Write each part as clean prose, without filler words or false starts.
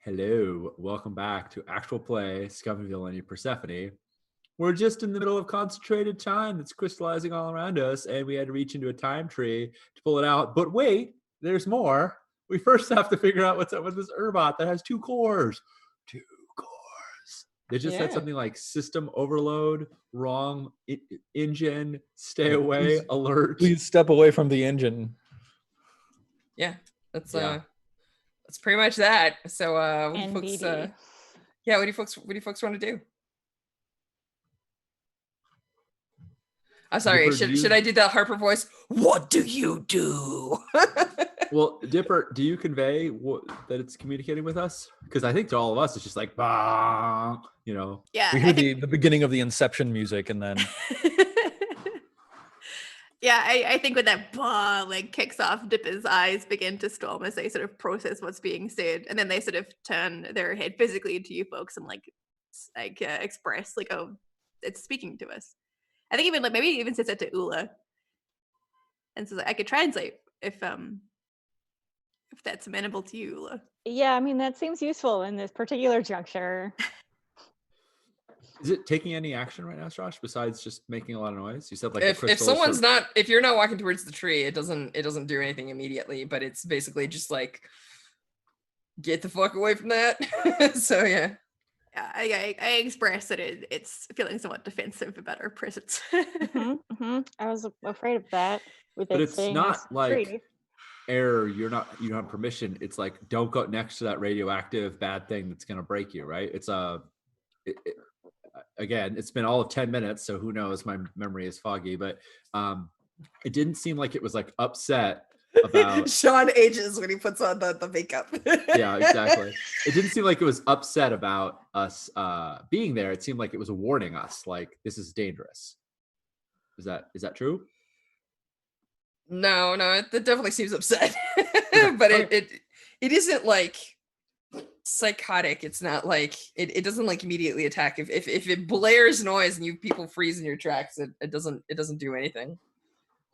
Hello, welcome back to Actual Play, Scum and Villainy, Persephone. We're just in the middle of concentrated time that's crystallizing all around us, and we had to reach into a time tree to pull it out. But wait, there's more. We first have to figure out what's up with this Urbot that has two cores. Two cores. They just said something like system overload, wrong engine, stay away, alert. Please step away from the engine. Yeah, that's pretty much that. So what do you folks what do you folks want to do? I'm sorry, Dipper, should I do the Harper voice? What do you do? Well, Dipper, do you convey that it's communicating with us? Because I think to all of us, it's just like, bah, you know. Yeah, We hear the beginning of the Inception music, and then yeah, I think when that bah like kicks off, Dipper's eyes begin to storm as they sort of process what's being said, and then they sort of turn their head physically to you folks and express like, oh, it's speaking to us. I think even maybe even says that to Ula, and says, I could translate if that's amenable to you, Ula. Yeah, I mean that seems useful in this particular juncture. Is it taking any action right now, Josh, besides just making a lot of noise? You said like if you're not walking towards the tree, it doesn't do anything immediately, but it's basically just like get the fuck away from that. So yeah. I express that it's feeling somewhat defensive about our presence. I was afraid of that. But it's not like error. You don't have permission. It's like don't go next to that radioactive bad thing that's gonna break you. Right? It's again, it's been all of 10 minutes, so who knows? My memory is foggy, but it didn't seem like it was like upset about Sean ages when he puts on the makeup. Yeah, exactly. It didn't seem like it was upset about us being there. It seemed like it was warning us, like this is dangerous. Is that true? No, it definitely seems upset. But it isn't like psychotic. It's not like it doesn't like immediately attack. If it blares noise and you people freeze in your tracks, it doesn't do anything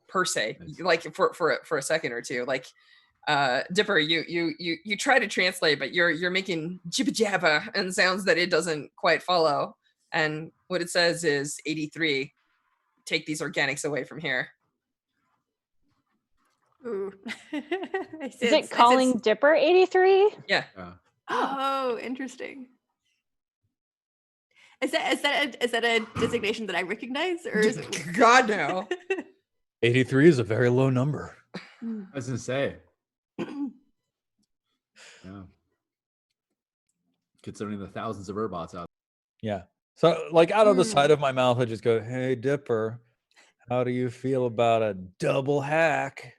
per se. Like for a second or two. Like Dipper, you try to translate, but you're making jibba jabba and sounds that it doesn't quite follow. And what it says is 83. Take these organics away from here. Ooh. Is it calling Dipper 83? Yeah. Oh, interesting. Is that a designation that I recognize, or is it? God no. 83 is a very low number. I was gonna say. Yeah. Considering the thousands of Urbots out. Yeah. So like out of the side of my mouth, I just go, "Hey Dipper, how do you feel about a double hack?"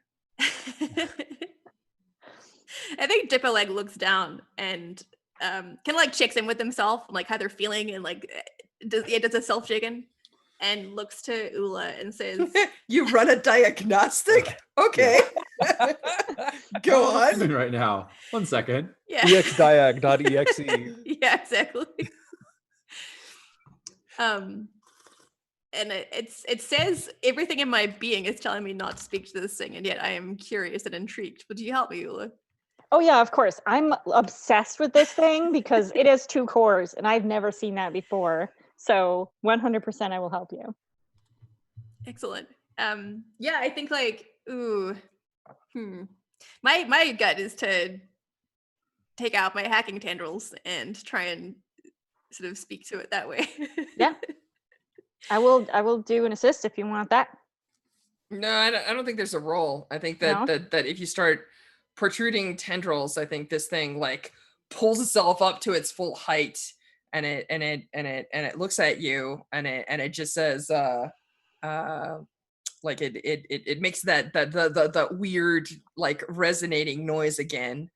I think Dipper like looks down and kind of like checks in with himself, like how they're feeling, and like does a self check-in, and looks to Ula and says, "You run a diagnostic? Okay, go on." Right now, 1 second. Yeah. exdiag.exe. Yeah, exactly. And it says everything in my being is telling me not to speak to this thing, and yet I am curious and intrigued. Would you help me, Ula? Oh yeah, of course. I'm obsessed with this thing because it has 2 cores, and I've never seen that before. So 100% I will help you. Excellent. Yeah, I think like my gut is to take out my hacking tendrils and try and sort of speak to it that way. Yeah. I will do an assist if you want that. No, I don't think there's a roll. I think that if you start protruding tendrils, I think this thing like pulls itself up to its full height, and it looks at you, and it just says like it makes that weird like resonating noise again,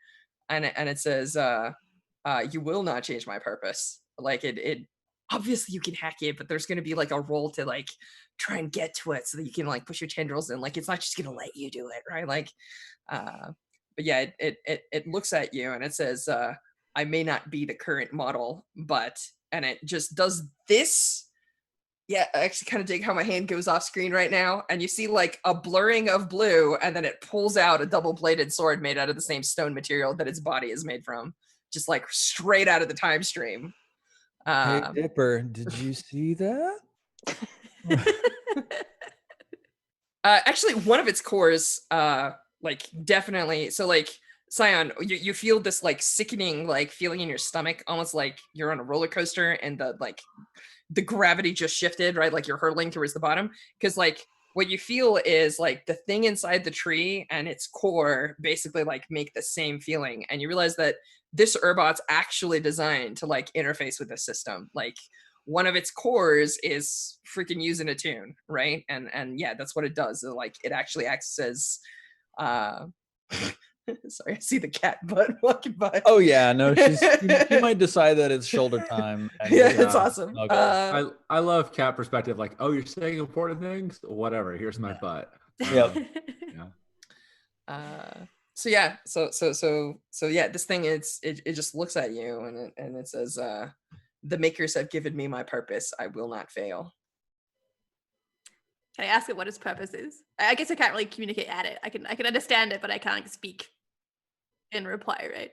and it says you will not change my purpose. Like it obviously you can hack it, but there's going to be like a roll to like try and get to it so that you can like push your tendrils in. Like it's not just going to let you do it, right? Like but yeah, it looks at you and it says I may not be the current model, but, and it just does this Yeah, I actually kind of dig how my hand goes off screen right now, and you see like a blurring of blue, and then it pulls out a double-bladed sword made out of the same stone material that its body is made from, just like straight out of the time stream. Hey Dipper, did you see that? Actually, one of its cores, like definitely. So like Scion, you feel this like sickening like feeling in your stomach, almost like you're on a roller coaster, and the gravity just shifted, right? Like you're hurtling towards the bottom. Because like what you feel is like the thing inside the tree and its core basically like make the same feeling. And you realize that this Urbot's actually designed to like interface with the system. Like one of its cores is freaking using a tune, right? And yeah, that's what it does. Like it actually acts as sorry, I see the cat butt walking by. Oh yeah, no, she might decide that it's shoulder time. And Yeah, it's awesome. I love cat perspective. Like, oh, you're saying important things? Whatever. Here's my butt. Yep. Yeah. So yeah, so yeah, this thing it just looks at you and it says, the makers have given me my purpose. I will not fail. Can I ask it what its purpose is? I guess I can't really communicate at it. I can understand it, but I can't speak in reply, right?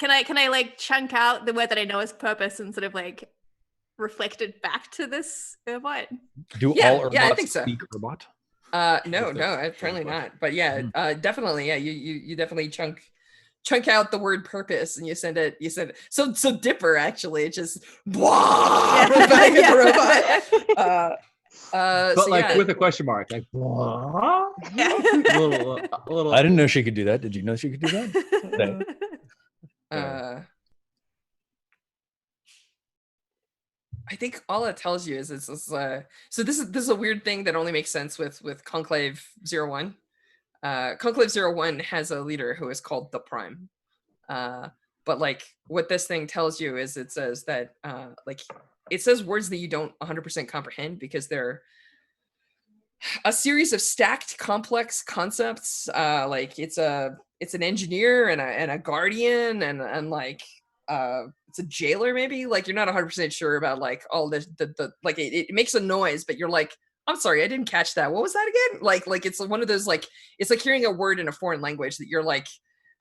Can I like chunk out the word that I know as purpose and sort of like reflect it back to this Urbot? Do Yeah, all yeah, I Urbots think so. speak Urbot? No, apparently not. But yeah, definitely, yeah, you definitely chunk out the word purpose and you send it. So Dipper actually just blah back at the robot. But so like yeah. with a question mark, like a little. I didn't know she could do that. Did you know she could do that? I think all it tells you is it's so this is a weird thing that only makes sense with Conclave 01. Conclave 01 has a leader who is called the Prime. But like what this thing tells you is it says that like it says words that you don't 100% comprehend because they're a series of stacked complex concepts. Like it's an engineer and a guardian and like it's a jailer maybe. Like you're not 100% sure about like all this the like it makes a noise, but you're like, I'm sorry, I didn't catch that. What was that again? Like it's one of those like it's like hearing a word in a foreign language that you're like,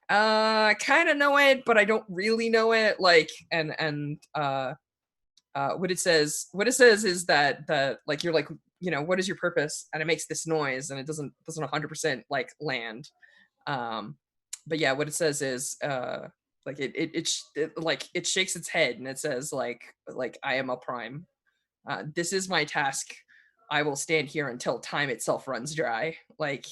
kind of know it, but I don't really know it. Like and what it says is that like you're like, what is your purpose? And it makes this noise and it doesn't 100% like land. But yeah, what it says is like it shakes its head and it says like I am a Prime. This is my task. I will stand here until time itself runs dry. Like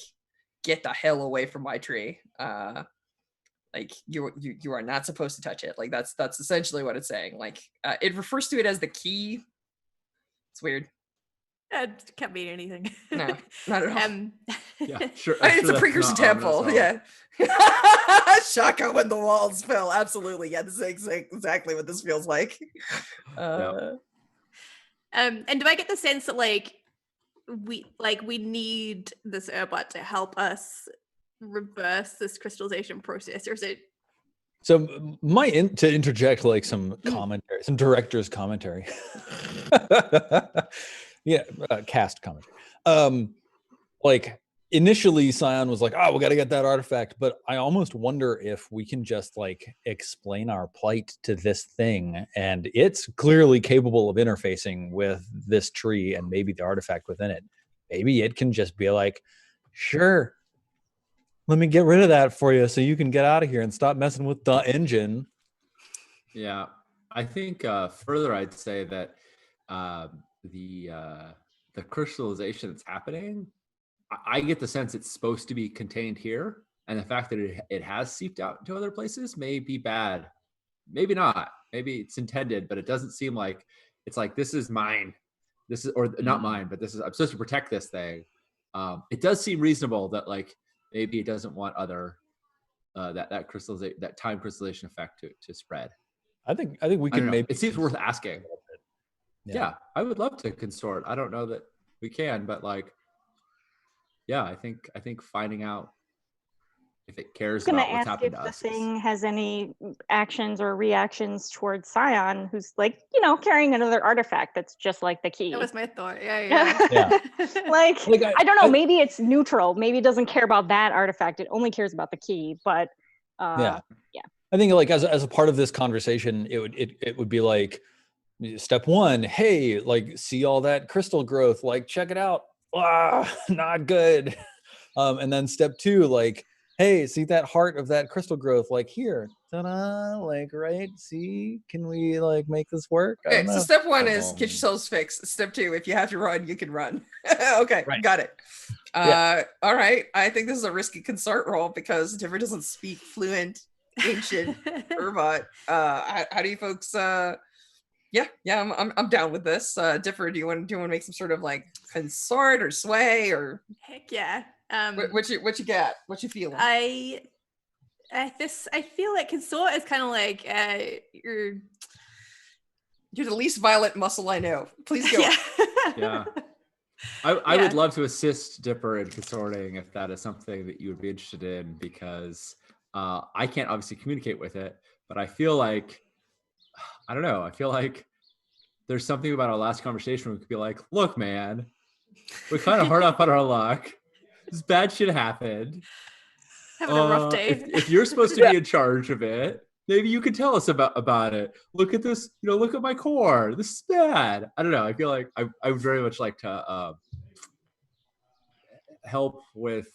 get the hell away from my tree. Like you are not supposed to touch it. Like that's essentially what it's saying. Like it refers to it as the key. It's weird. It can't mean anything. No, not at all. Yeah, sure. It's a precursor temple. Yeah. Shaka when the walls fell. Absolutely. Yeah, this is exactly what this feels like. And do I get the sense that like we need this Urbot to help us reverse this crystallization process, or is it? So to interject like some commentary, some director's commentary. Yeah, cast commentary. Like initially Scion was like, oh, we got to get that artifact, but I almost wonder if we can just like explain our plight to this thing, and it's clearly capable of interfacing with this tree and maybe the artifact within it. Maybe it can just be like, sure, let me get rid of that for you so you can get out of here and stop messing with the engine. Yeah, I think further I'd say that the crystallization that's happening, I get the sense it's supposed to be contained here, and the fact that it has seeped out to other places may be bad. Maybe not. Maybe it's intended, but it doesn't seem like it's like this is mine. This is, or not mine, but this is, I'm supposed to protect this thing. It does seem reasonable that like maybe it doesn't want other that crystallization, that time crystallization effect to spread. I think we can maybe. It seems worth asking. Yeah, I would love to consort. I don't know that we can, but like, yeah, I think finding out if it cares I'm gonna about what's ask happened if to the us. thing has any actions or reactions towards Scion, who's like, carrying another artifact that's just like the key. That was my thought. Yeah. Yeah. Like, Like, I don't know, maybe it's neutral. Maybe it doesn't care about that artifact. It only cares about the key. But Yeah. yeah. I think like as a part of this conversation, it would be like step one, hey, like see all that crystal growth, like check it out. Not good. And then step two, like, hey, see that heart of that crystal growth, like here, ta-da, like right, see, can we like make this work? I Okay, don't know. so step one is get yourselves fixed. Step two, if you have to run, you can run. Okay, Right. got it. Yeah. All right. I think this is a risky consort roll because Differ doesn't speak fluent ancient Urbot. How do you folks I'm down with this. Differ, do you want to make some sort of like consort or sway or Heck yeah. what you got? What you feeling? I feel like consort is kind of like You're the least violent muscle I know. Please go. yeah. Yeah. I would love to assist Dipper in consorting if that is something that you would be interested in, because I can't obviously communicate with it, but I feel like, I don't know, I feel like there's something about our last conversation where we could be like, look, man, we're kind of hard up on our luck. This bad shit happened. Having a rough day. If you're supposed to be in charge of it, maybe you can tell us about it. Look at this, look at my core. This is bad. I don't know. I feel like I would very much like to help with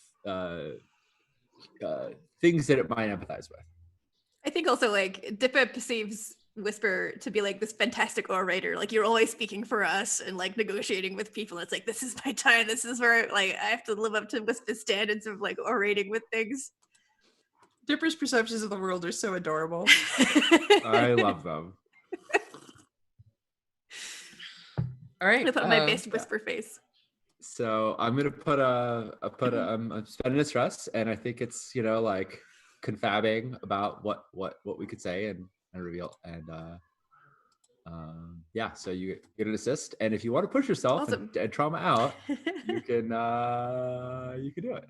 things that it might empathize with. I think also like Dipper perceives Whisper to be like this fantastic orator. Like you're always speaking for us and like negotiating with people. It's like, this is my time. This is where like I have to live up to Whisper's standards of like orating with things. Dipper's perceptions of the world are so adorable. I love them. All right. I put my best Whisper face. So I'm gonna I'm spending a stress, and I think it's like confabbing about what we could say and reveal, and so you get an assist, and if you want to push yourself Awesome. and trauma out, you can do it.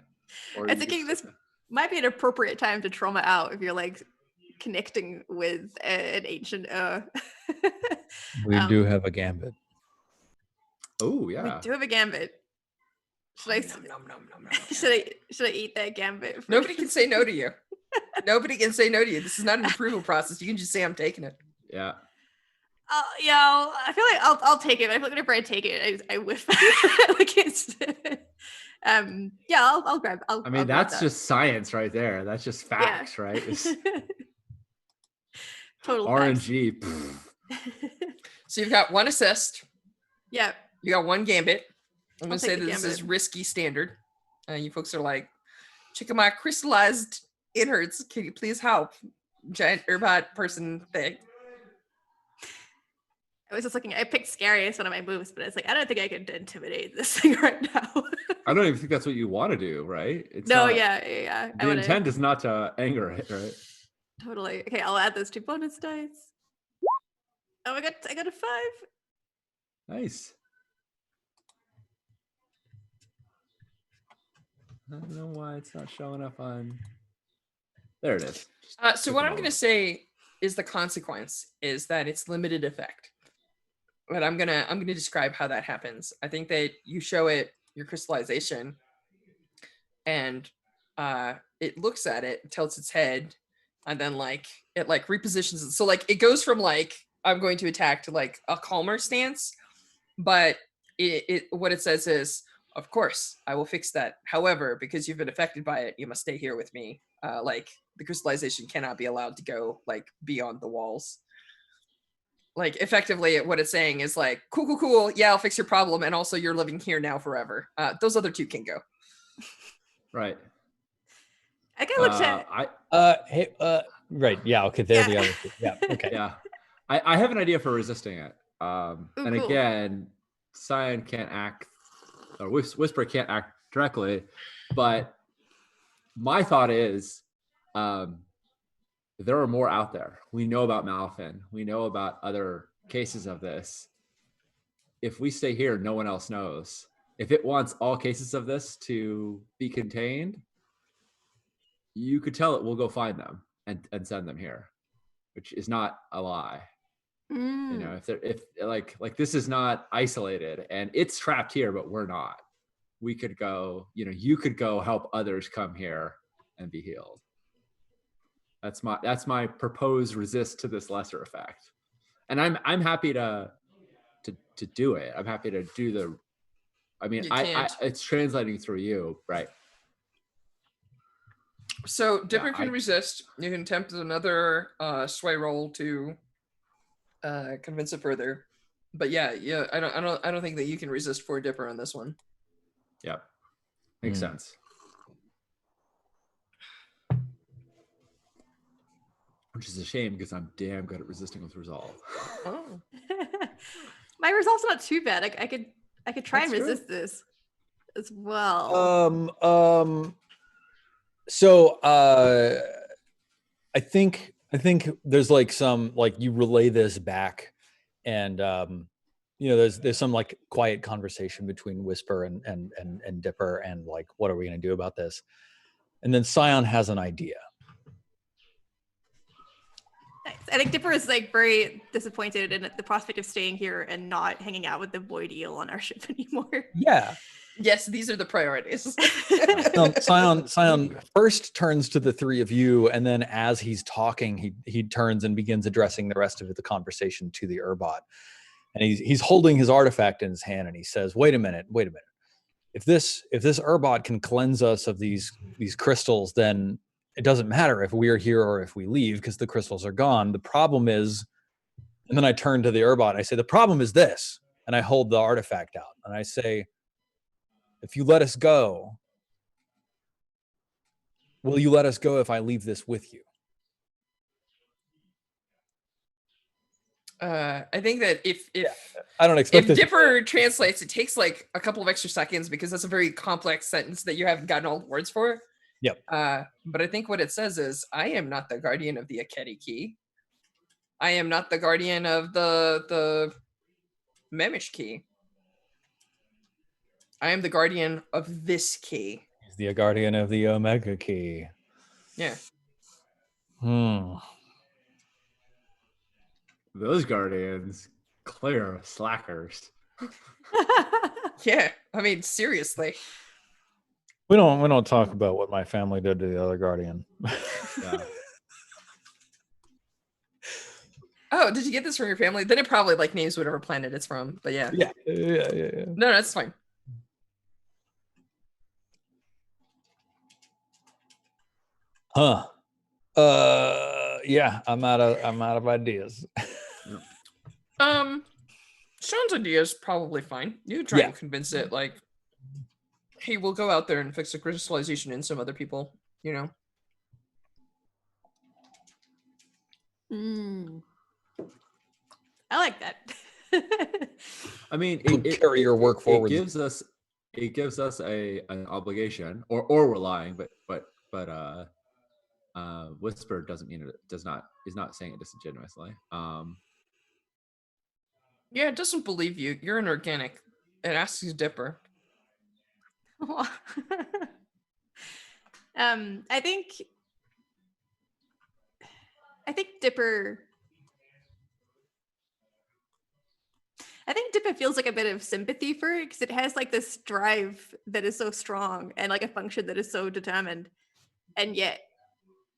Or I'm thinking this might be an appropriate time to trauma out if you're like connecting with an ancient We do have a gambit. Oh yeah, we do have a gambit. Should I eat that gambit? Nobody can say no to you. Nobody can say no to you. This is not an approval process. You can just say I'm taking it. yeah. Yeah, I feel like I'll take it. I feel like whenever I take it, I whiff. Like it's, I'll grab. I mean, that's just science right there. That's just facts, right? It's total RNG. So you've got one assist. Yeah. You got one gambit. I'm going to say take that the this is gambit. risky standard. You folks are like, check out my crystallized innards. Can you please help? Giant Urbot person thing. I was just looking. I picked scary as one of my moves, but it's like I don't think I can intimidate this thing right now. I don't even think that's what you want to do, right? It's no, not, yeah. The intent is not to anger it, right? Totally. Okay, I'll add those 2 bonus dice. Oh, I got a 5. Nice. I don't know why it's not showing up on. There it is. So what I'm going to say is the consequence is that it's limited effect. But I'm gonna describe how that happens. I think that you show it your crystallization, and it looks at it, tilts its head, and then like it like repositions it. So like it goes from like I'm going to attack to like a calmer stance, but it what it says is, of course, I will fix that. However, because you've been affected by it, you must stay here with me. Like the crystallization cannot be allowed to go like beyond the walls. Like effectively what it's saying is like, cool. Yeah, I'll fix your problem. And also you're living here now forever. Those other 2 can go. Right. I can look at Right. Yeah. Okay. They're the other 2. Yeah. Okay. Yeah. I have an idea for resisting it. Ooh, and cool. again, Cyan can't act, or Whisper can't act directly, but my thought is, there are more out there. We know about Malfin. We know about other cases of this. If we stay here, no one else knows. If it wants all cases of this to be contained, you could tell it we'll go find them and send them here, which is not a lie. You know, if like this is not isolated and it's trapped here, but we're not. We could go, you know, you could go help others come here and be healed. That's my proposed resist to this lesser effect. And I'm happy to do it. I'm happy to do the, I mean, You I can't. it's translating through you, right? So Dipper can I- resist. You can attempt another sway roll to convince it further. But yeah, I don't think that you can resist for Dipper on this one. Yep. Makes sense. Which is a shame because I'm damn good at resisting with resolve. Oh. My resolve's not too bad. I could try and That's good. resist this as well. So I think there's like some, like, you relay this back, and you know, there's some like quiet conversation between Whisper and Dipper, and like, what are we gonna do about this? And then Scion has an idea. Nice. I think Dipper is like very disappointed in the prospect of staying here and not hanging out with the Void Eel on our ship anymore. Yeah. Yes, these are the priorities. Scion first turns to the three of you, and then as he's talking, he turns and begins addressing the rest of the conversation to the Urbot. And he's holding his artifact in his hand, and he says, wait a minute. If this Urbot can cleanse us of these crystals, then it doesn't matter if we're here or if we leave, because the crystals are gone. The problem is, and then I turn to the Urbot and I say, the problem is this, and I hold the artifact out and I say, if you let us go, will you let us go if I leave this with you? I think that if I don't expect if this. Dipper translates, it takes like a couple of extra seconds because that's a very complex sentence that you haven't gotten all the words for. Yep. But I think what it says is, I am not the guardian of the Akedi key. I am not the guardian of the Memish key. I am the guardian of this key. He's the guardian of the Omega key. Yeah. Those guardians, clear slackers. Yeah. I mean, seriously. We don't talk about what my family did to the other guardian. Yeah. Oh, did you get this from your family? Then it probably like names whatever planet it's from. But yeah. Yeah. No, that's fine. Huh. Yeah, I'm out of ideas. Sean's idea is probably fine. You can try and convince it, like, hey, we'll go out there and fix the crystallization in some other people, you know? I like that. I mean, Carry your work forward. It gives us an obligation, or we're lying, but Whisper doesn't mean it is not saying it disingenuously. Yeah, it doesn't believe you. You're an organic. It asks you Dipper. I think Dipper. I think Dipper feels like a bit of sympathy for it because it has like this drive that is so strong and like a function that is so determined, and yet,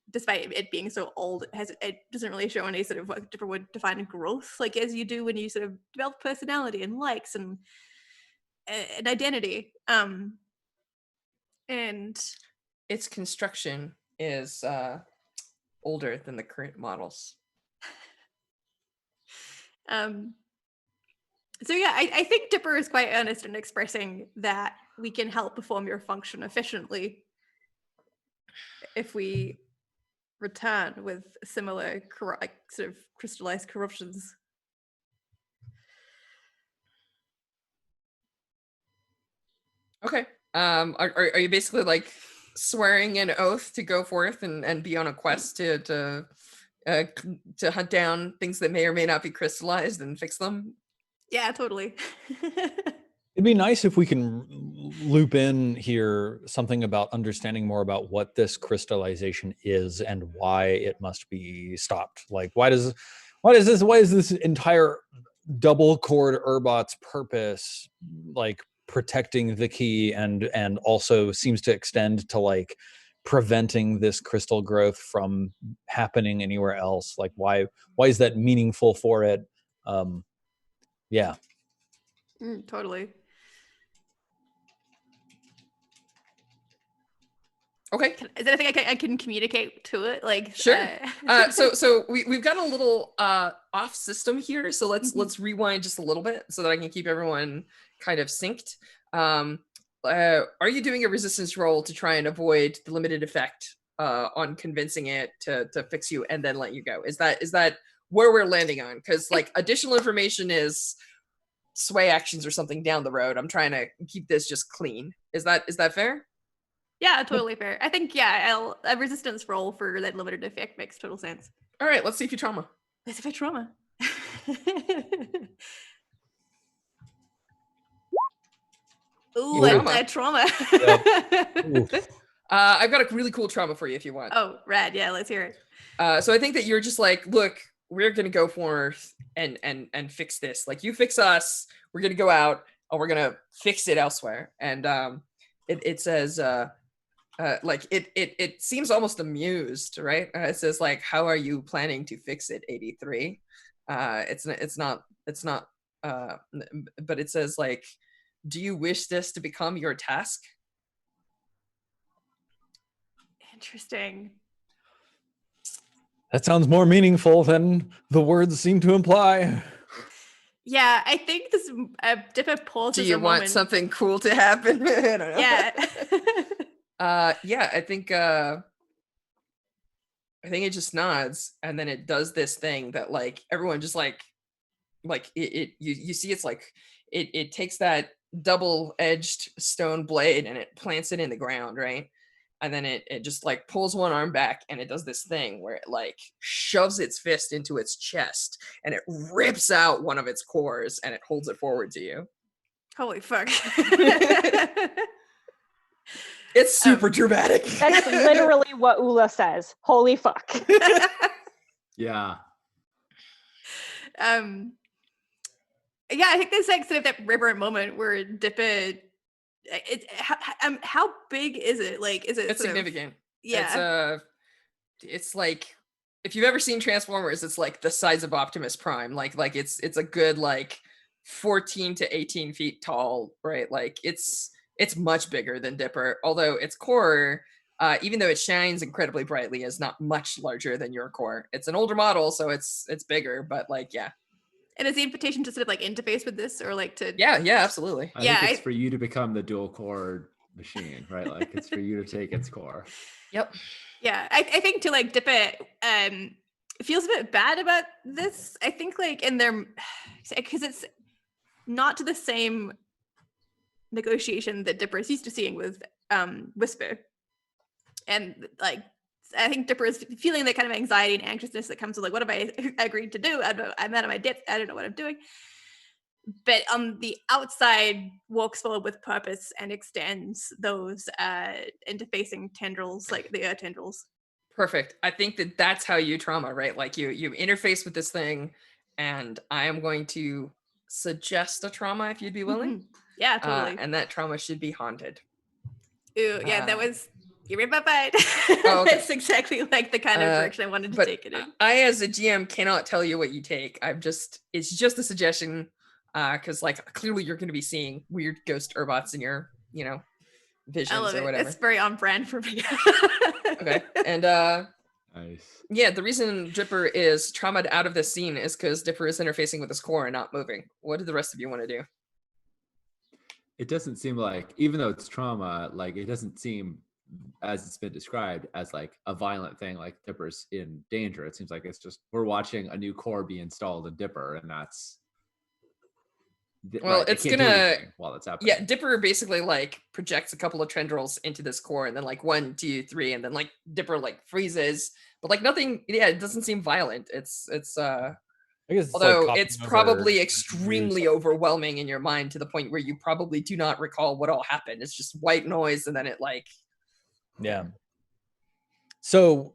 despite it being so old, it doesn't really show any sort of what Dipper would define growth, like as you do when you sort of develop personality and likes and identity. And its construction is older than the current models. So yeah, I think Dipper is quite earnest in expressing that we can help perform your function efficiently if we return with similar sort of crystallized corruptions. Okay. Are you basically like swearing an oath to go forth and be on a quest to hunt down things that may or may not be crystallized and fix them? Yeah, totally. It'd be nice if we can loop in here something about understanding more about what this crystallization is and why it must be stopped. Like, why is this entire double cord Urbot's purpose like protecting the key and also seems to extend to like preventing this crystal growth from happening anywhere else? Like, why is that meaningful for it? Yeah. Totally. Okay. Is there anything I can communicate to it? Like, Sure. So we've got a little off system here. So let's rewind just a little bit so that I can keep everyone kind of synced. Are you doing a resistance roll to try and avoid the limited effect on convincing it to fix you and then let you go? Is that where we're landing on? Because like additional information is sway actions or something down the road. I'm trying to keep this just clean. Is that fair? Yeah, totally fair. I think, yeah, a resistance roll for that limited effect makes total sense. All right, let's see if you trauma. Let's see if I trauma. Ooh, I trauma. I've got a really cool trauma for you if you want. Oh, rad. Yeah, let's hear it. So I think that you're just like, look, we're going to go forth and fix this. Like, you fix us, we're going to go out and we're going to fix it elsewhere. And it says... like it seems almost amused, right? It says like, how are you planning to fix it, 83? It's not but it says like, do you wish this to become your task? Interesting. That sounds more meaningful than the words seem to imply. Yeah, I think this Dippa pauses. Do you want something cool to happen? I don't know. Yeah. Yeah, I think it just nods and then it does this thing that like everyone just like you see it's like it takes that double-edged stone blade and it plants it in the ground, right? And then it just like pulls one arm back and it does this thing where it like shoves its fist into its chest and it rips out one of its cores and it holds it forward to you. Holy fuck. It's super dramatic. That's literally what Ula says. Holy fuck. Yeah. Yeah, I think there's like sort of that reverent moment where Dippa. How big is it? Like, is it? It's significant. Yeah. It's like if you've ever seen Transformers, it's like the size of Optimus Prime. Like it's a good like 14 to 18 feet tall, right? Like it's much bigger than Dipper, although its core, even though it shines incredibly brightly, is not much larger than your core. It's an older model, so it's bigger, but like, yeah. And is the invitation to sort of like interface with this or like to... Yeah, absolutely. I think it's for you to become the dual core machine, right? Like it's for you to take its core. Yep. Yeah, I think to like Dippa feels a bit bad about this. I think like in their... Because it's not to the same negotiation that Dipper is used to seeing with Whisper, and like I think Dipper is feeling that kind of anxiety and anxiousness that comes with like, what have I agreed to do? I'm out of my depth. I don't know what I'm doing. But on the outside, walks forward with purpose and extends those interfacing tendrils, like the tendrils. Perfect. I think that's how you trauma, right? Like you interface with this thing, and I am going to suggest a trauma if you'd be willing. Yeah, totally. And that trauma should be haunted. Ooh, yeah, that was... You read my mind. Oh, okay. That's exactly like the kind of direction I wanted to take it in. I, as a GM, cannot tell you what you take. It's just a suggestion, because like clearly you're going to be seeing weird ghost Urbots in your, visions or whatever. It's very on brand for me. Okay, and nice. Yeah, the reason Dipper is traumatized out of this scene is because Dipper is interfacing with his core and not moving. What do the rest of you want to do? It doesn't seem like, even though it's trauma, like it doesn't seem, as it's been described, as like a violent thing, like Dipper's in danger. It seems like it's just, we're watching a new core be installed in Dipper, and that's... Well, right, it's gonna... while it's happening. Yeah, Dipper basically like projects a couple of tendrils into this core, and then like 1, 2, 3, and then like Dipper like freezes, but like nothing. Yeah, it doesn't seem violent. It's I guess Although like it's copying over probably news. extremely overwhelming in your mind to the point where you probably do not recall what all happened. It's just white noise, and then it like Yeah. So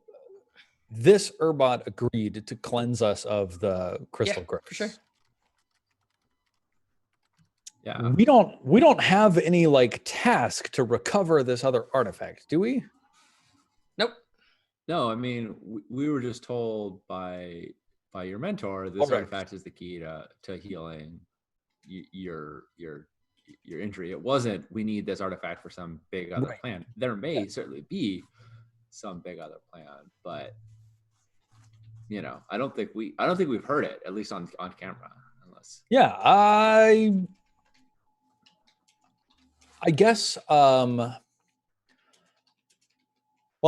this Urbot agreed to cleanse us of the crystal growths. for sure. Yeah. We don't have any like task to recover this other artifact, do we? Nope. No, I mean we were just told by your mentor this Alright. artifact is the key to healing your injury. It wasn't we need this artifact for some big other Right. plan. There may certainly be some big other plan, but I don't think we've heard it, at least on camera, unless. Yeah, I guess while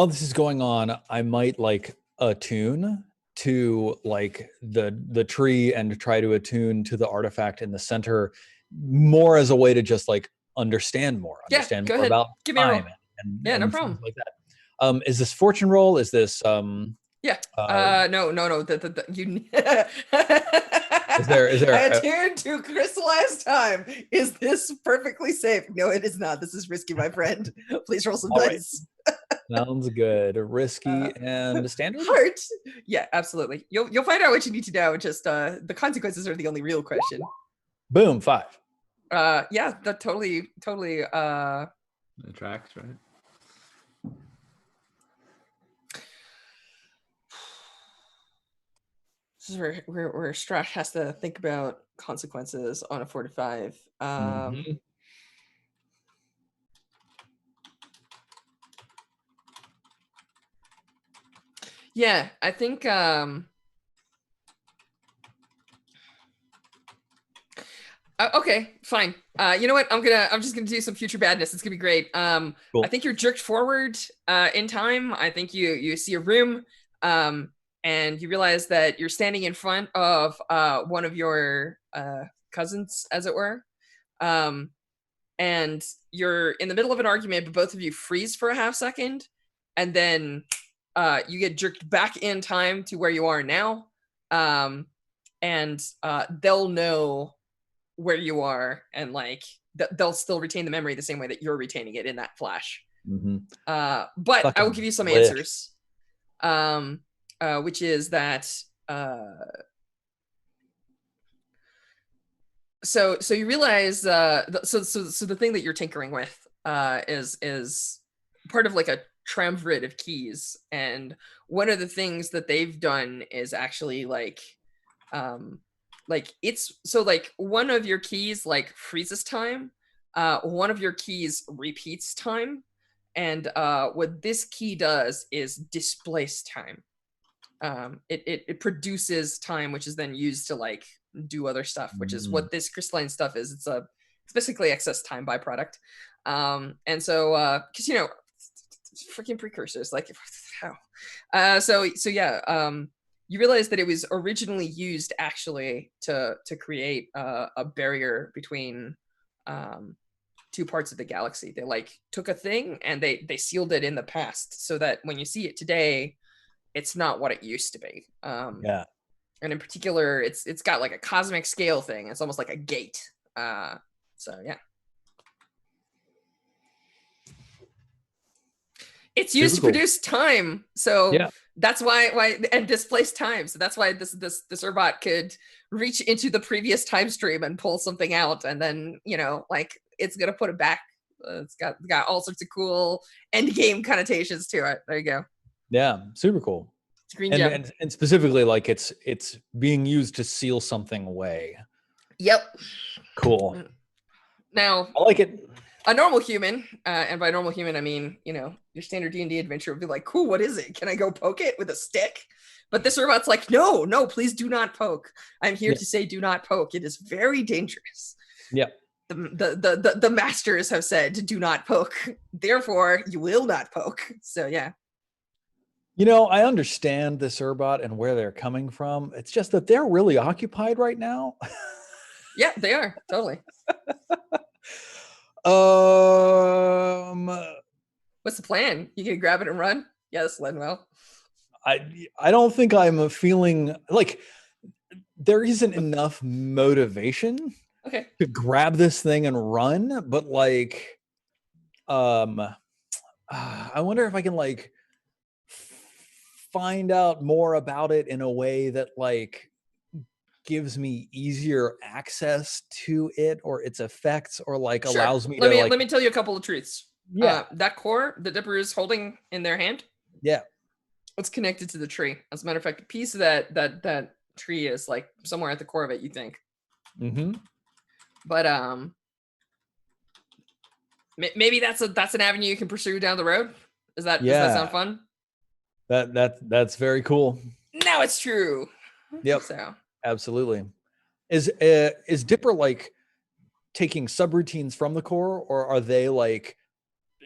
this is going on, I might like attune to like the tree and try to attune to the artifact in the center more as a way to just like understand more Go more ahead. about Give me a roll. time and Yeah, no things problem. like that. Is this fortune roll? Is this Yeah. No. You. is there I attuned to crystallized time. Is this perfectly safe? No, it is not. This is risky, my friend. Please roll some All right. dice. sounds good. Risky and standard? Heart. Yeah, absolutely. You'll find out what you need to know. Just the consequences are the only real question. Boom, 5. Yeah, that totally It tracks, right? This is where Strash has to think about consequences on a 45. Mhm. Yeah, I think okay, fine. You know what? I'm just gonna do some future badness. It's gonna be great. Cool. I think you're jerked forward in time. I think you see a room, and you realize that you're standing in front of one of your cousins, as it were. And you're in the middle of an argument, but both of you freeze for a half second, and then you get jerked back in time to where you are now. And they'll know where you are, and like they'll still retain the memory the same way that you're retaining it in that flash. But I will give you some answers, which is that so you realize so the thing that you're tinkering with is part of like a triumvirate of keys, and one of the things that they've done is actually like it's so like one of your keys like freezes time, one of your keys repeats time, and what this key does is displace time. It produces time, which is then used to like do other stuff, which is what this crystalline stuff is. It's basically excess time byproduct. And so because freaking precursors, like how so yeah, you realize that it was originally used actually to create a barrier between two parts of the galaxy. They like took a thing and they sealed it in the past so that when you see it today, it's not what it used to be. Yeah. And in particular, it's got like a cosmic scale thing. It's almost like a gate. So yeah. It's used to produce time, so yeah. That's why and displace time. So that's why this Urbot could reach into the previous time stream and pull something out, and then like it's gonna put it back. It's got all sorts of cool end game connotations to it. There you go. Yeah, super cool. It's green gem. And specifically, like it's being used to seal something away. Yep. Cool. Now I like it. A normal human, and by normal human I mean your standard D&D adventure would be like, cool, what is it? Can I go poke it with a stick? But this robot's like, no, please do not poke. I'm here to say do not poke. It is very dangerous. Yeah. The masters have said do not poke. Therefore, you will not poke. So yeah. I understand this Urbot and where they're coming from. It's just that they're really occupied right now. Yeah, they are. Totally. What's the plan? You gonna grab it and run? Yes, Lenwell. I don't think I'm feeling like there isn't enough motivation Okay. to grab this thing and run, but like, I wonder if I can like find out more about it in a way that like gives me easier access to it or its effects, or like Sure. allows me Let to me like, let me tell you a couple of truths. yeah, That core the Dipper is holding in their hand, yeah, it's connected to the tree. As a matter of fact, a piece of that tree is like somewhere at the core of it, you think. mm-hmm. But maybe that's an avenue you can pursue down the road. Does that sound fun? That's very cool. Now it's true. Yep. So Absolutely. Is Dipper like taking subroutines from the core, or are they like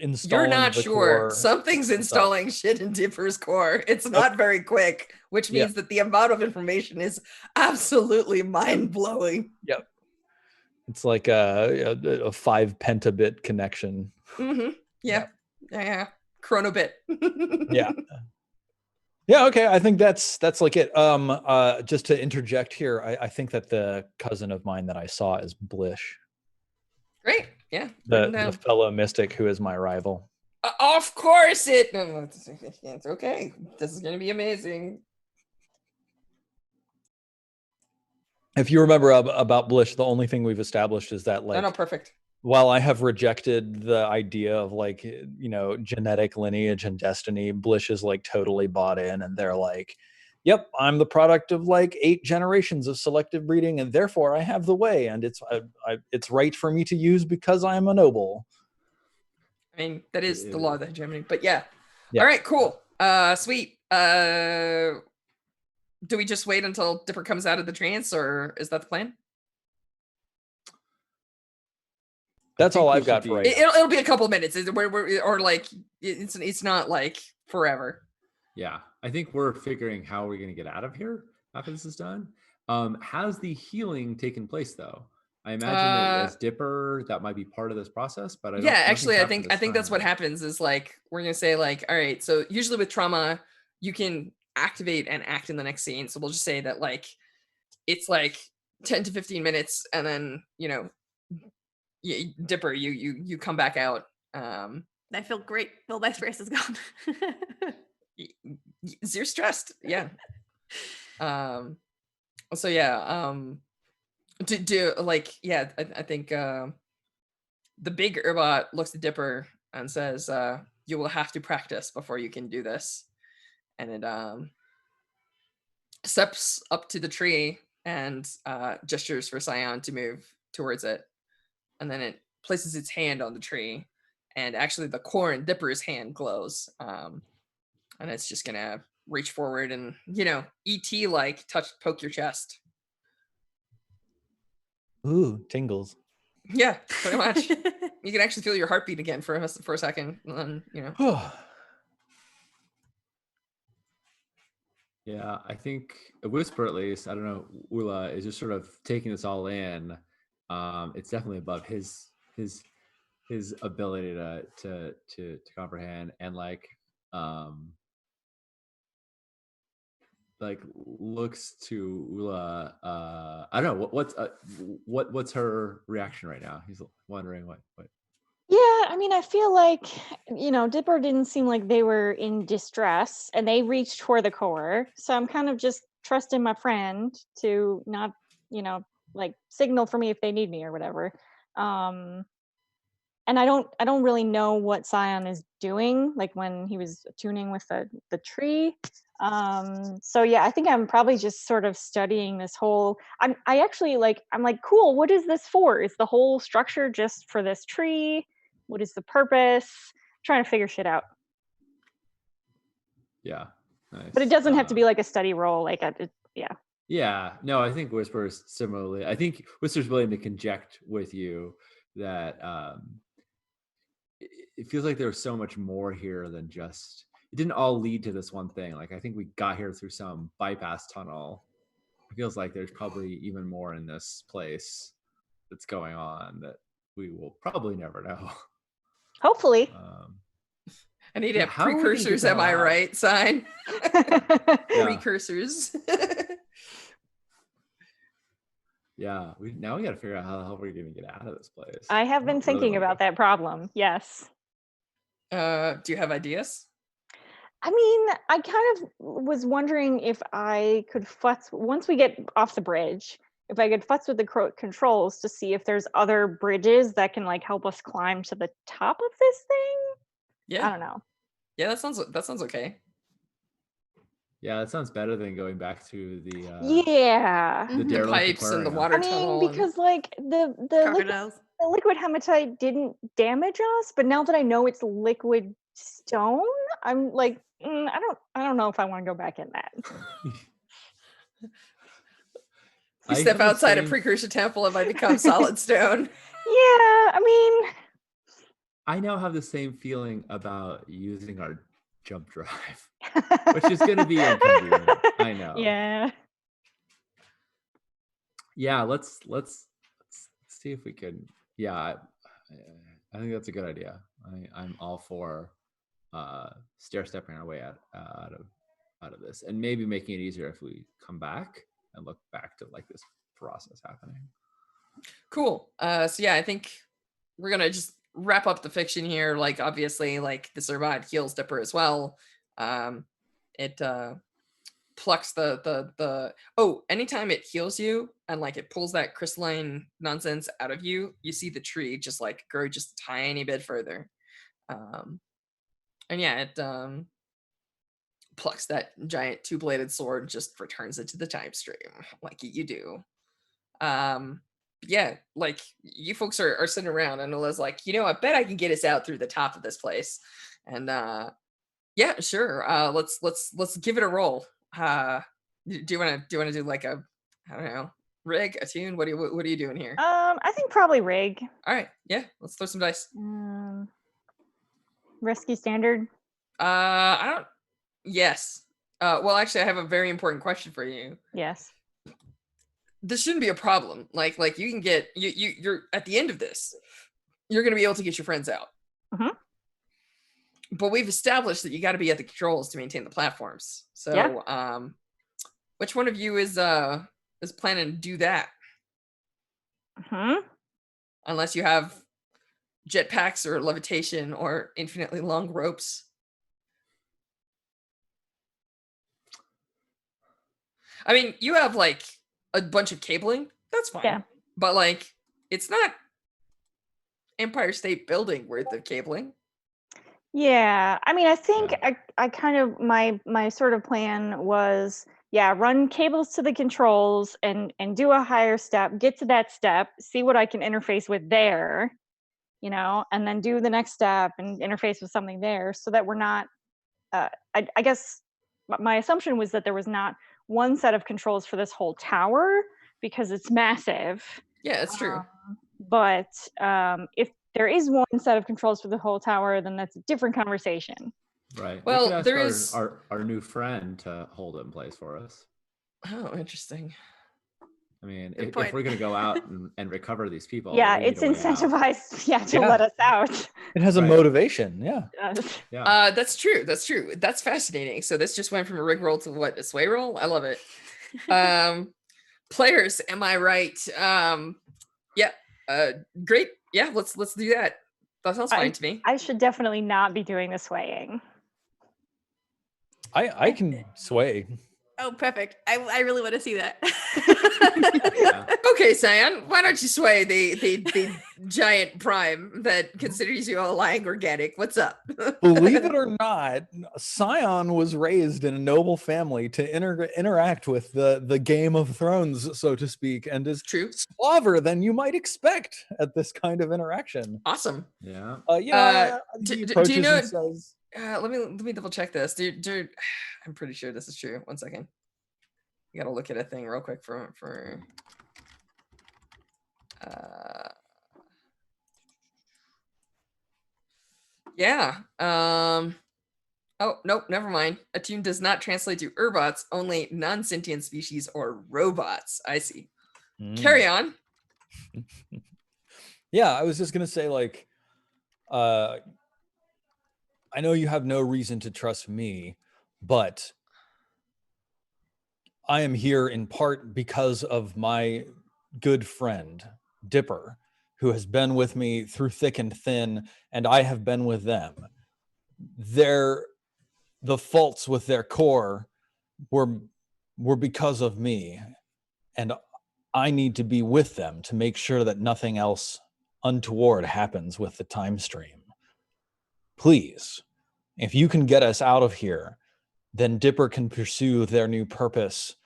installing you're not the sure. core Something's stuff? installing shit in Dipper's core. It's not very quick, which means that the amount of information is absolutely mind-blowing. Yep. It's like a 5 pentabit connection. Mm-hmm. Yeah. Chronobit. Yeah. Yeah, okay. I think that's like it. Just to interject here, I think that the cousin of mine that I saw is Blish, Great. Yeah. the fellow mystic who is my rival. Of course it. No, it's okay. This is gonna be amazing. If you remember about Blish, the only thing we've established is that like, No, perfect. while I have rejected the idea of like, genetic lineage and destiny, Blish is like totally bought in, and they're like, yep, I'm the product of like 8 generations of selective breeding, and therefore I have the way, and it's right for me to use because I am a noble. I mean, that is the law of the hegemony. But yeah. Yeah. All right, cool. Sweet. Do we just wait until Dipper comes out of the trance, or is that the plan? That's all I've got for right now. It'll be a couple of minutes. Or like it's not like forever. Yeah, I think we're figuring how we're going to get out of here after this is done. Has the healing taken place though? I imagine that as Dipper, that might be part of this process, but I think that's what happens is like we're gonna say like, all right, so usually with trauma, you can activate and act in the next scene. So we'll just say that like it's like 10 to 15 minutes, and then Dipper, you come back out. I feel great. All my stress is gone. You're stressed, yeah. So yeah, do like yeah. I think the big Urbot looks at Dipper and says, "You will have to practice before you can do this," and it steps up to the tree and gestures for Scion to move towards it. And then it places its hand on the tree, and actually the core in Dipper's hand glows. And it's just gonna reach forward and, ET like poke your chest. Ooh, tingles. Yeah, pretty much. You can actually feel your heartbeat again for a second, and then Yeah, I think a Whisper, at least, I don't know, Ula is just sort of taking this all in. It's definitely above his ability to comprehend, and like looks to Ula. I don't know what's her reaction right now. He's wondering what. Yeah, I mean, I feel like, Dipper didn't seem like they were in distress, and they reached for the core. So I'm kind of just trusting my friend to not, like signal for me if they need me or whatever. And I don't really know what Scion is doing, like when he was tuning with the tree. So yeah, I think I'm probably just sort of studying this whole. I'm like, cool. What is this for? Is the whole structure just for this tree? What is the purpose? I'm trying to figure shit out. Yeah, nice. But it doesn't have to be like a study role. Like, yeah. Yeah, no, I think Whisper's similarly. I think Whisper's willing to conject with you that it feels like there's so much more here than just. It didn't all lead to this one thing. Like, I think we got here through some bypass tunnel. It feels like there's probably even more in this place that's going on that we will probably never know. Hopefully. I need to have precursors, am I right? Sign. Precursors. Yeah, now we got to figure out how the hell we're going to get out of this place. I have been don't really thinking wanna about go. that problem. Yes. Do you have ideas? I mean, I kind of was wondering if I could futz once we get off the bridge, if I could futz with the controls to see if there's other bridges that can like help us climb to the top of this thing. Yeah. I don't know. Yeah, that sounds okay. Yeah, that sounds better than going back to the Yeah. the Mhm. The derelict pipes and the aquarium. water I mean, tunnel. and- because like Crocodiles. the liquid hematite didn't damage us, but now that I know it's liquid stone, I'm like, I don't know if I want to go back in that. You I step have the outside a same- precursor temple, it might become solid stone. Yeah, I mean, I now have the same feeling about using our jump drive, which is going to be inconvenient. I know. Yeah. Yeah, let's see if we can. Yeah, I think that's a good idea. I'm all for stair stepping our way out of this, and maybe making it easier if we come back and look back to like this process happening. Cool. So yeah, I think we're gonna just wrap up the fiction here. Like obviously, like the survived heals Dipper as well. It plucks the anytime it heals you and like it pulls that crystalline nonsense out of you, you see the tree just like grow just a tiny bit further. And yeah, it plucks that giant two-bladed sword, just returns it to the time stream like you do. Yeah, like you folks are sitting around and Ola's like, I bet I can get us out through the top of this place. And yeah, sure. Let's give it a roll. Do you want to do like a, I don't know, rig, a tune? What are you doing here? I think probably rig. All right, yeah, let's throw some dice. Risky standard. I don't. Yes. Well, actually, I have a very important question for you. Yes. This shouldn't be a problem. Like you can get you're at the end of this, you're gonna be able to get your friends out. Mhm. But we've established that you got to be at the controls to maintain the platforms. So, which one of you is planning to do that? Unless you have jetpacks or levitation or infinitely long ropes. I mean, you have like a bunch of cabling. That's fine. Yeah. But like, it's not Empire State Building worth of cabling. Yeah. I mean, I think I kind of my sort of plan was run cables to the controls and do a higher step, get to that step, see what I can interface with there, and then do the next step and interface with something there, so that we're not I guess my assumption was that there was not one set of controls for this whole tower because it's massive. Yeah, it's true. But if there is one set of controls for the whole tower, then that's a different conversation. Right. Well, we could ask there is our new friend to hold it in place for us. Oh, interesting. I mean, Good if point. we're going to go out and recover these people, Yeah, we need it's a way out. incentivized to Yeah. let us out. It has a Right. motivation. Yeah. Yeah. That's true. That's fascinating. So this just went from a rig roll to what, a sway roll? I love it. Players, am I right? Yeah. Great. Yeah, let's do that. That sounds fine to me. I should definitely not be doing the swaying. I can sway. Oh, perfect. I really want to see that. Yeah. Okay, Cyan, why don't you sway the giant prime that considers you all lying organic? What's up? Believe it or not, Scion was raised in a noble family to interact with the Game of Thrones, so to speak, and is True. suaver than you might expect at this kind of interaction. Awesome. Yeah. He do approaches you know- and says, Let me double check this. Dude, I'm pretty sure this is true. One second. You gotta look at a thing real quick for yeah. Oh, nope, never mind. Attune does not translate to Urbots, only non-sentient species or robots. I see. Carry on. Yeah, I was just gonna say, like, I know you have no reason to trust me, but I am here in part because of my good friend, Dipper, who has been with me through thick and thin, and I have been with them. The faults with their core were because of me, and I need to be with them to make sure that nothing else untoward happens with the time stream. Please, if you can get us out of here, then Dipper can pursue their new purpose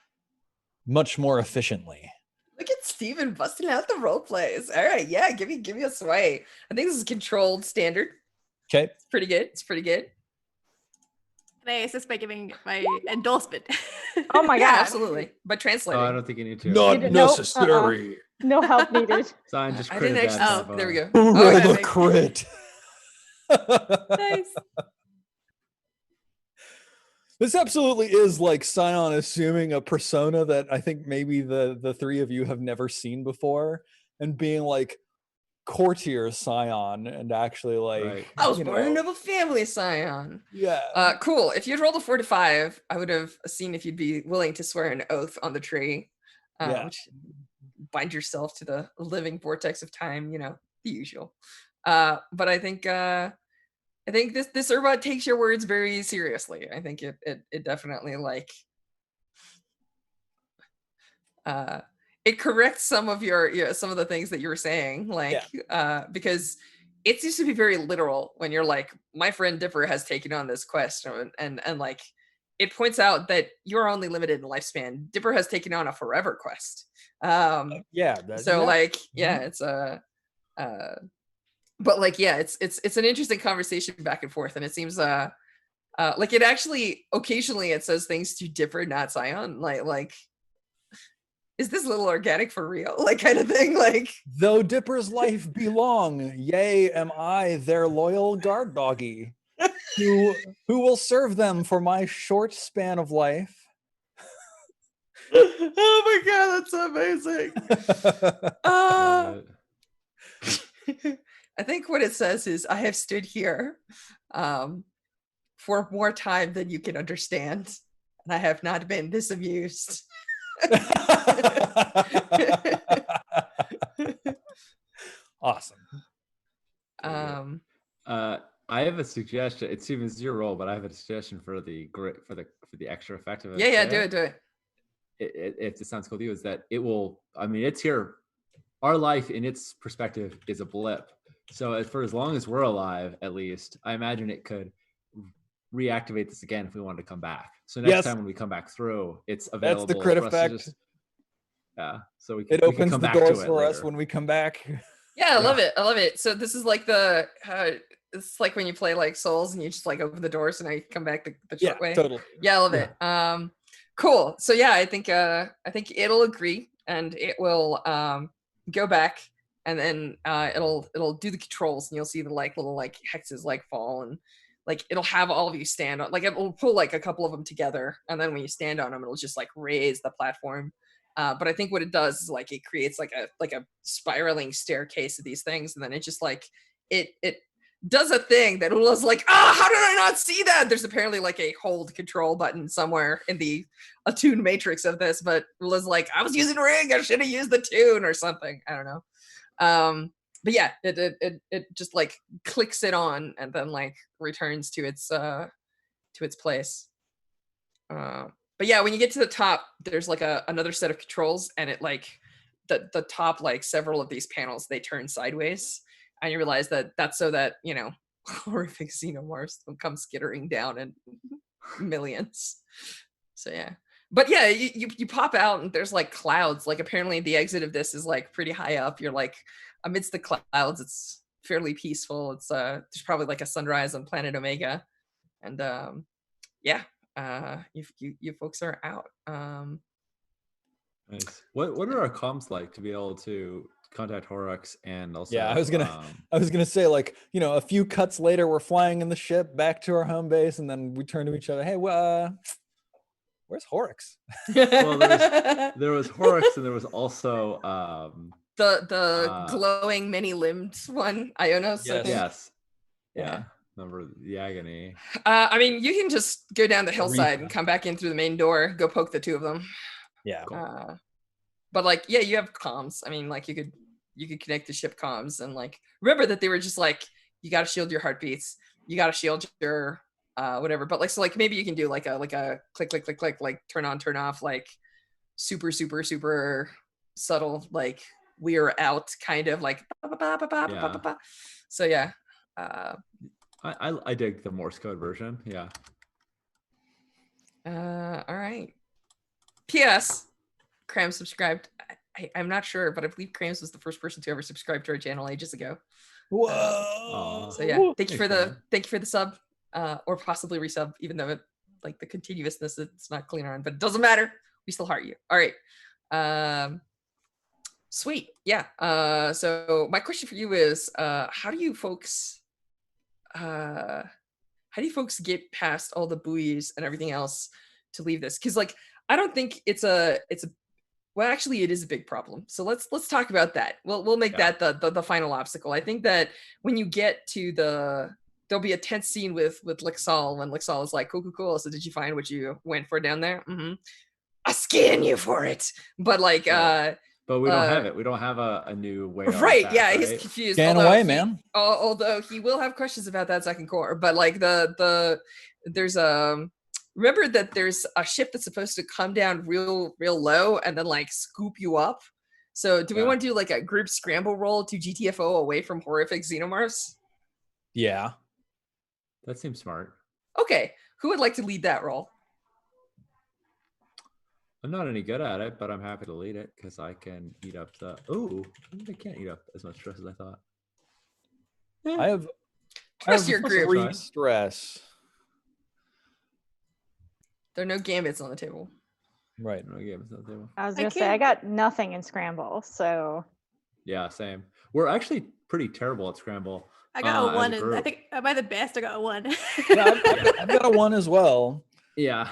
much more efficiently. Look at Steven busting out the role plays. All right, yeah, give me a sway. I think this is controlled standard. Okay. It's pretty good. It's pretty good. Can I assist by giving my endorsement? Oh my Yeah, god. absolutely. By translating. Oh, I don't think you need to. Not You know, necessary. No help needed. Sign just I critted didn't that. actually. There we go. Hooray, Okay. the crit. Nice. This absolutely is like Scion assuming a persona that I think maybe the three of you have never seen before, and being like courtier Scion, and actually like Right. I was you born in know, a noble family, Scion. yeah. Cool. If you'd rolled a 4 to 5, I would have seen if you'd be willing to swear an oath on the tree. Yeah. Which bind yourself to the living vortex of time, the usual. But I think this Urbot takes your words very seriously. I think it definitely like it corrects some of some of the things that you were saying, like because it seems to be very literal when you're like, my friend Dipper has taken on this quest, and like it points out that you're only limited in lifespan. Dipper has taken on a forever quest. So like, yeah, it's but like, yeah, it's an interesting conversation back and forth, and it seems like it actually occasionally it says things to Dipper, not Scion, like is this little organic for real, like kind of thing, like Though Dipper's life be long, yea, am I their loyal guard doggy, who will serve them for my short span of life. Oh my god, that's amazing. Love it. I think what it says is, I have stood here for more time than you can understand, and I have not been this amused. Awesome. I have a suggestion. It's even your role, but I have a suggestion for the extra effect of it. Yeah, do it. If it sounds cool to you, is that it will. I mean, it's here. Our life, in its perspective, is a blip. So for as long as we're alive, at least, I imagine it could reactivate this again if we wanted to come back. So next time when we come back through, it's available. That's the crit for us to effect. So we it opens the doors for us when we come back. Yeah, I love it. So this is like it's like when you play like Souls and you just like open the doors and I come back the short way. Totally. Yeah, I love it. Cool. So yeah, I think it'll agree, and it will go back, and then it'll do the controls, and you'll see the like little like hexes like fall, and like it'll have all of you stand on, like it'll pull like a couple of them together, and then when you stand on them, it'll just like raise the platform. But I think what it does is like it creates like a spiraling staircase of these things, and then it just like it does a thing that was like, how did I not see that? There's apparently like a hold control button somewhere in the attune matrix of this, but Ula's like, I was using ring, I should have used the tune or something. I don't know. But yeah, it just like clicks it on and then like returns to its place. But yeah, when you get to the top, there's like another set of controls, and it like the top, like several of these panels, they turn sideways, and you realize that that's so that, horrific xenomorphs will come skittering down in millions. So yeah. But yeah, you pop out and there's like clouds. Like apparently the exit of this is like pretty high up. You're like amidst the clouds. It's fairly peaceful. It's there's probably like a sunrise on planet Omega. And yeah, you folks are out. Nice. What are our comms like to be able to contact Horrocks and also? Yeah, I was gonna say, like, a few cuts later, we're flying in the ship back to our home base, and then we turn to each other. Hey, where's Horrocks? Well, there was Horrocks, and there was also the glowing many-limbed one, Ionos. Yes. Yeah. Remember the agony. I mean, you can just go down the hillside and come back in through the main door. Go poke the two of them. Yeah. Cool. But like, yeah, you have comms. I mean, like you could connect the ship comms and like remember that they were just like you got to shield your heartbeats, you got to shield your whatever. But like so like maybe you can do like a click click click click like turn on turn off like super super super subtle like we're out kind of like so yeah. I dig the Morse code version. Yeah. All right. P.S. Cram subscribed. I'm not sure, but I believe Krams was the first person to ever subscribe to our channel ages ago. Whoa. So yeah, thank you for the sub, or possibly resub, even though it like the continuousness it's not clean on, but it doesn't matter. We still heart you. All right. Sweet. Yeah. So my question for you is, how do you folks get past all the buoys and everything else to leave this? Because like I don't think it's a well, actually, it is a big problem. So let's talk about that. We'll make that the final obstacle. I think that when you get to there'll be a tense scene with Lixal when Lixal is like, cool. So did you find what you went for down there? Mm-hmm. I scan you for it. But like, but we don't have it. We don't have a new way. Right? Back, yeah, right? he's confused. Scan away, man. Although he will have questions about that second core, but like there's remember that there's a ship that's supposed to come down real low and then like scoop you up. So do we want to do like a group scramble roll to GTFO away from horrific xenomorphs? Yeah. That seems smart. Okay. Who would like to lead that roll? I'm not any good at it, but I'm happy to lead it because I can eat up the. Oh, I can't eat up as much stress as I thought. I have Trust your group. 3 stress. There are no gambits on the table. Right. No gambits on the table. I was gonna say I got nothing in scramble, so yeah, same. We're actually pretty terrible at scramble. I got a 1, and I think by the best I got a 1. Yeah, I've got a 1 as well. Yeah.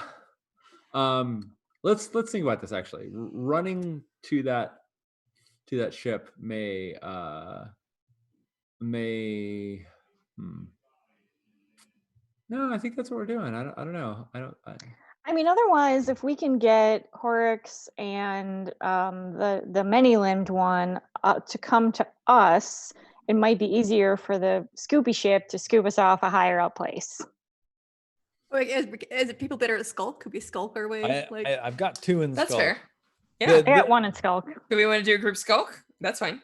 Let's think about this actually. Running to that ship may No, I think that's what we're doing. I don't know. I mean, otherwise, if we can get Horrocks and the many-limbed one to come to us, it might be easier for the Scoopy ship to scoop us off a higher up place. Like, is it people better at Skulk? Could be Skulk our way. I've got 2 in That's Skulk. fair. Yeah, I got 1 in Skulk. Do we want to do a group Skulk? That's fine.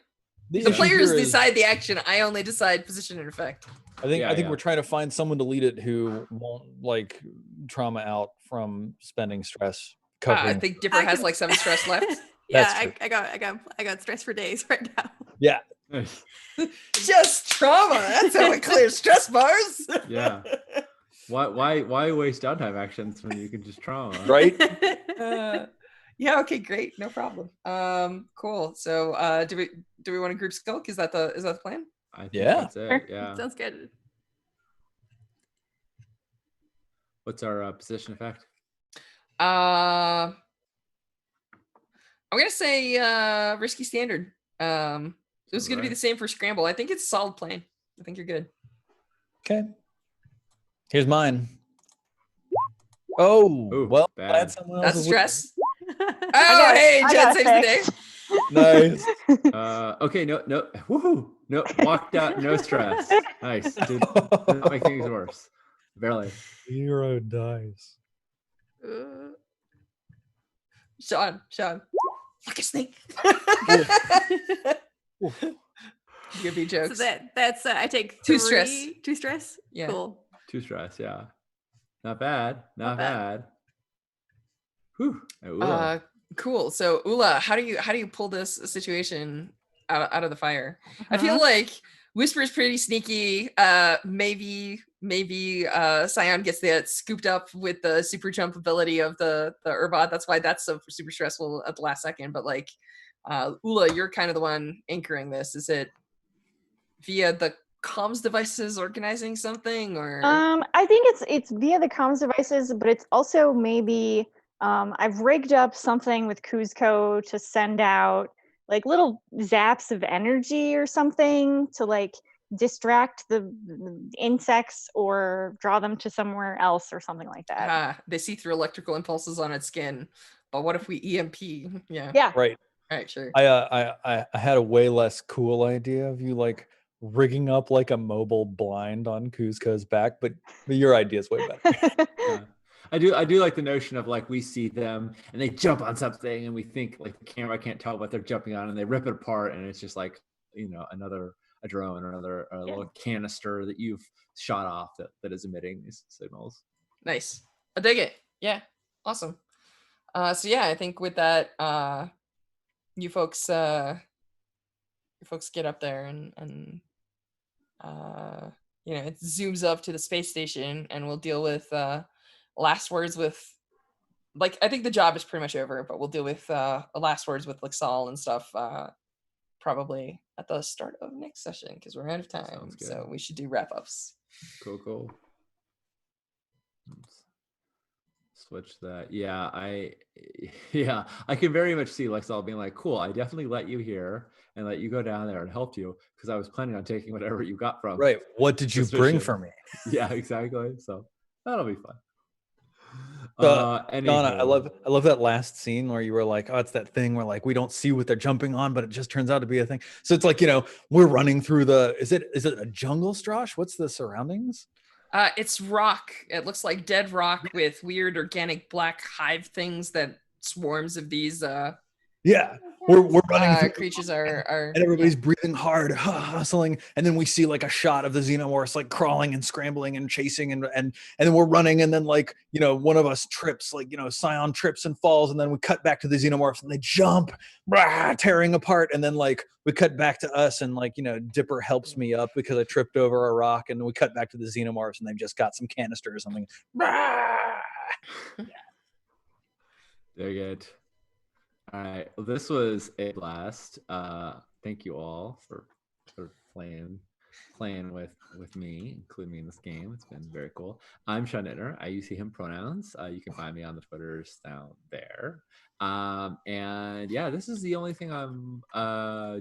The The issue players here is, decide the action. I only decide position and effect. I think we're trying to find someone to lead it who won't like trauma out from spending stress. I think Dipper has like 7 stress left. Yeah, I got stress for days right now. Yeah. Just trauma. That's how it clears stress bars. Yeah. Why waste downtime actions when you can just trauma? Right? Yeah, okay, great. No problem. Cool. So do we want to group Skulk? Is that the plan? I think Yeah. that's it. Yeah. Sounds good. What's our position effect? I'm gonna say risky standard. It was gonna be the same for scramble. I think it's a solid plan. I think you're good. Okay. Here's mine. Oh, Ooh, well, bad. glad someone else That's is stress. I Oh, hey, got Jen saves the day. fixed. Nice. Okay, no, woohoo, no, walked out, no stress. Nice. Didn't make things worse. Barely. 0 dice. Sean, like a snake. Give me jokes. So that's I take 2 3, stress. 2 stress. Yeah. Cool. 2 stress, yeah. Not bad. Not bad. bad. Whew. Ooh. Cool. So Ula, how do you pull this situation out of the fire? I feel like Whisper is pretty sneaky. Maybe Scion gets that scooped up with the super jump ability of the Urbot. That's why that's so super stressful at the last second. But like Ula, you're kind of the one anchoring this. Is it via the comms devices organizing something, or I think it's via the comms devices, but it's also maybe I've rigged up something with Kuzco to send out like little zaps of energy or something to like distract the insects or draw them to somewhere else or something like that. they see through electrical impulses on its skin? But what if we EMP? Yeah. Right. All right, sure. I had a way less cool idea of you like rigging up like a mobile blind on Kuzco's back, but your idea is way better. Yeah. I do like the notion of like we see them and they jump on something and we think like the camera can't tell what they're jumping on and they rip it apart and it's just like, a drone or another little canister that you've shot off that is emitting these signals. Nice. I dig it. Yeah. Awesome. So yeah, I think with that, you folks get up there and it zooms up to the space station and we'll deal with last words with, like, I think the job is pretty much over, but we'll deal with last words with Lixal and stuff probably at the start of next session because we're out of time. So we should do wrap ups. Cool. Let's switch that. Yeah, I can very much see Lexal being like, cool, I definitely let you here and let you go down there and helped you because I was planning on taking whatever you got from. Right. What did you bring for me? Yeah, exactly. So that'll be fun. Donna, I love that last scene where you were like, oh, it's that thing where like we don't see what they're jumping on, but it just turns out to be a thing. So it's like, we're running through is it a jungle, Strash? What's the surroundings? It's rock. It looks like dead rock with weird organic black hive things that swarms of these we're running creatures are and everybody's breathing hard, hustling, and then we see like a shot of the xenomorphs like crawling and scrambling and chasing and then we're running and then like one of us trips, like Scion trips and falls, and then we cut back to the xenomorphs and they jump tearing apart, and then like we cut back to us and like Dipper helps me up because I tripped over a rock, and we cut back to the xenomorphs and they've just got some canister or something. Very good. All right. Well, this was a blast. Thank you all for playing with me, including me in this game. It's been very cool. I'm Sean Nittner. I use he, him pronouns. You can find me on the Twitters down there. And yeah, this is the only thing I'm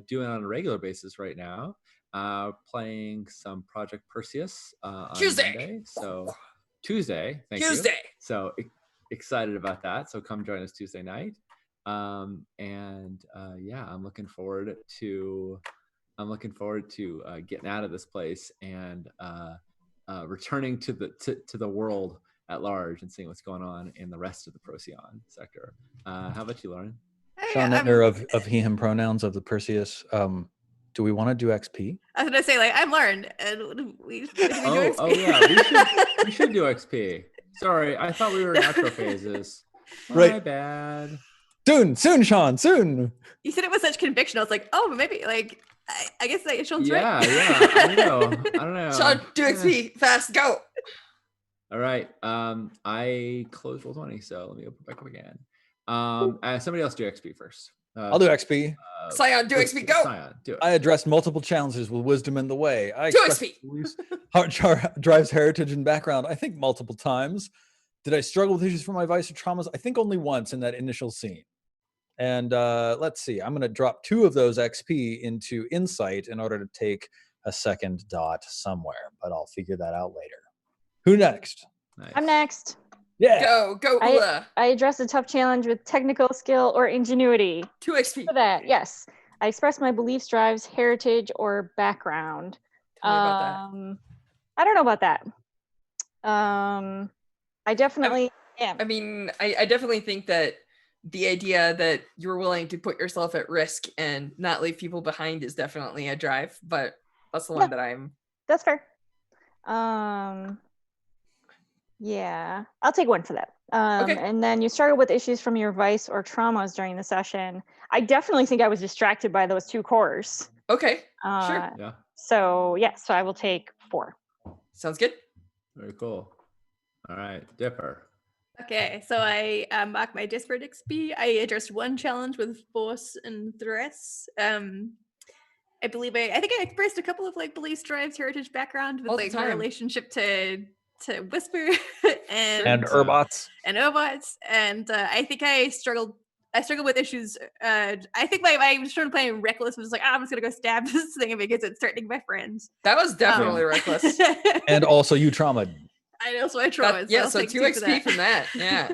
doing on a regular basis right now. Playing some Project Perseus on Tuesday. Monday. So Tuesday. Thank you. Tuesday. So excited about that. So come join us Tuesday night. I'm looking forward to getting out of this place and returning to the world at large and seeing what's going on in the rest of the Procyon sector. How about you, Lauren? Sean Nittner of he, him pronouns of the Perseus. Do we want to do XP? I was gonna say, like, I'm Lauren, and we do XP. Oh yeah, we should do XP. Sorry, I thought we were in outro phases. Right. My bad. Soon, Sean, soon. You said it with such conviction. I was like, oh, maybe, like, I guess that Sean's right. Yeah. I don't know. Sean, do XP fast, go. All right. I closed Roll20, so let me open back up again. Somebody else do XP first. I'll do XP. Scion, do XP, go. Scion, do it. I addressed multiple challenges with wisdom in the way. I do XP. Drives heritage and background, I think multiple times. Did I struggle with issues from my vice or traumas? I think only once in that initial scene. And let's see, I'm going to drop 2 of those XP into insight in order to take a second dot somewhere, but I'll figure that out later. Who next? Nice. I'm next. Yeah. Go, Ula. I addressed a tough challenge with technical skill or ingenuity. 2 XP. For that, yes. I expressed my beliefs, drives, heritage, or background. Tell me about that. I don't know about that. I definitely am. I mean, I definitely think that the idea that you're willing to put yourself at risk and not leave people behind is definitely a drive, but that's the one that I'm. That's fair. Yeah, I'll take 1 for that. Okay. And then you struggle with issues from your vice or traumas during the session. I definitely think I was distracted by those 2 cores. Okay, sure. Yeah. So I will take 4. Sounds good. Very cool. All right, Dipper. Okay, so I marked my Disparate XP. I addressed 1 challenge with force and dress. I believe I think I expressed a couple of like beliefs, drives, heritage, background with like my relationship to Whisper and Urbots. And I think I struggled with issues. I think I was trying to play reckless. Was like, I'm just gonna go stab this thing because it's threatening my friends. That was definitely reckless. And also you traumatized. I know, so I traumatized. Yeah, so 2 XP from that. Yeah.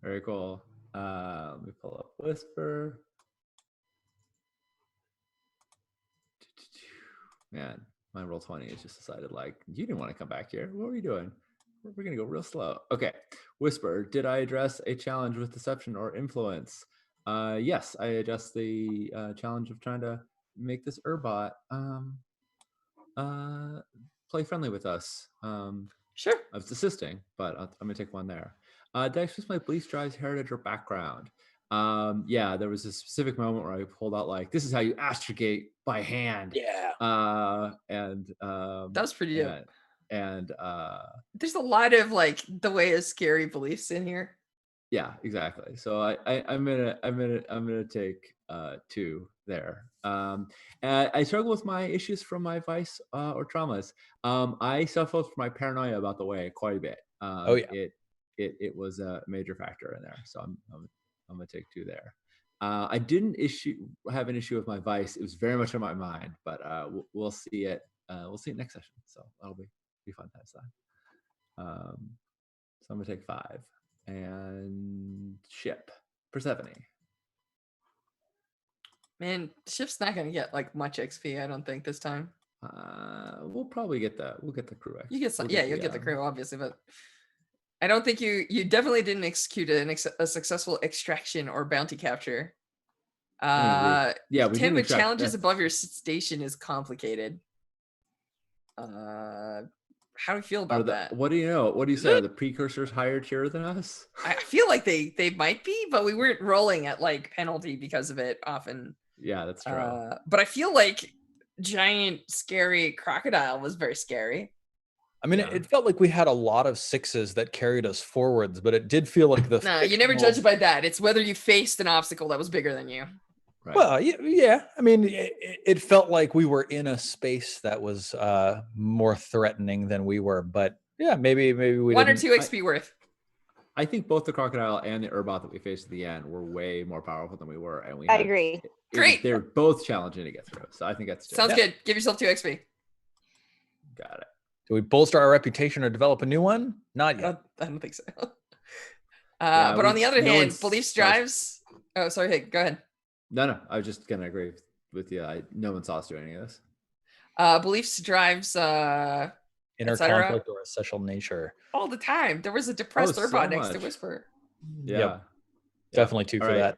Very cool. Let me pull up Whisper. Man, my roll 20 has just decided like you didn't want to come back here. What were you doing? We're gonna go real slow. Okay, Whisper. Did I address a challenge with deception or influence? Yes, I addressed the challenge of trying to make this Urbot play friendly with us. Sure. I was assisting, but I'm gonna take one there. Did I express my beliefs, drives, heritage, or background? Yeah, there was a specific moment where I pulled out like, "This is how you astrogate by hand." Yeah. That was pretty dope. And there's a lot of like the way of scary beliefs in here. yeah, exactly. So I'm gonna take 2 there. I struggle with my issues from my vice or traumas. I suffer from my paranoia about the way quite a bit. Oh, yeah. It was a major factor in there. So I'm gonna take 2 there. I didn't have an issue with my vice. It was very much on my mind, but we'll see it. We'll see it next session. So that'll be fun times then. So I'm gonna take 5 and ship Persephone. Man, ship's not gonna get like much XP, I don't think this time. We'll probably get the crew. You get some, We'll yeah, you'll get the crew, obviously, but I don't think you definitely didn't execute a successful extraction or bounty capture. Yeah, we contend didn't with extract- challenges that's- above your station is complicated. How do you feel about that? What do you know? What do you say? Are the precursors higher tier than us? I feel like they might be, but we weren't rolling at like penalty because of it often. Yeah, that's true. But I feel like giant scary crocodile was very scary. I mean, Yeah. it felt like we had a lot of 6s that carried us forwards, but it did feel like the. No, you never judge it by that. It's whether you faced an obstacle that was bigger than you. Right. Well, yeah. I mean, it felt like we were in a space that was more threatening than we were. But yeah, maybe we 1 or didn't. 2 XP worth. I think both the crocodile and the Urbot that we faced at the end were way more powerful than we were, and we. I agree. Great. They're both challenging to get through, so I think that's Sounds good. Give yourself 2 XP. Got it. Do we bolster our reputation or develop a new one? Not yet. I don't think so. Yeah, but on the other no hand, one's- beliefs drives. Oh, sorry. Hey, go ahead. No, I was just gonna agree with you. No one saw us do any of this. Beliefs drives Inner etc. conflict or a social nature. all the time. There was a depressed so Urbot next to much. Whisper. Yeah. Yep. Definitely 2 All for right. that.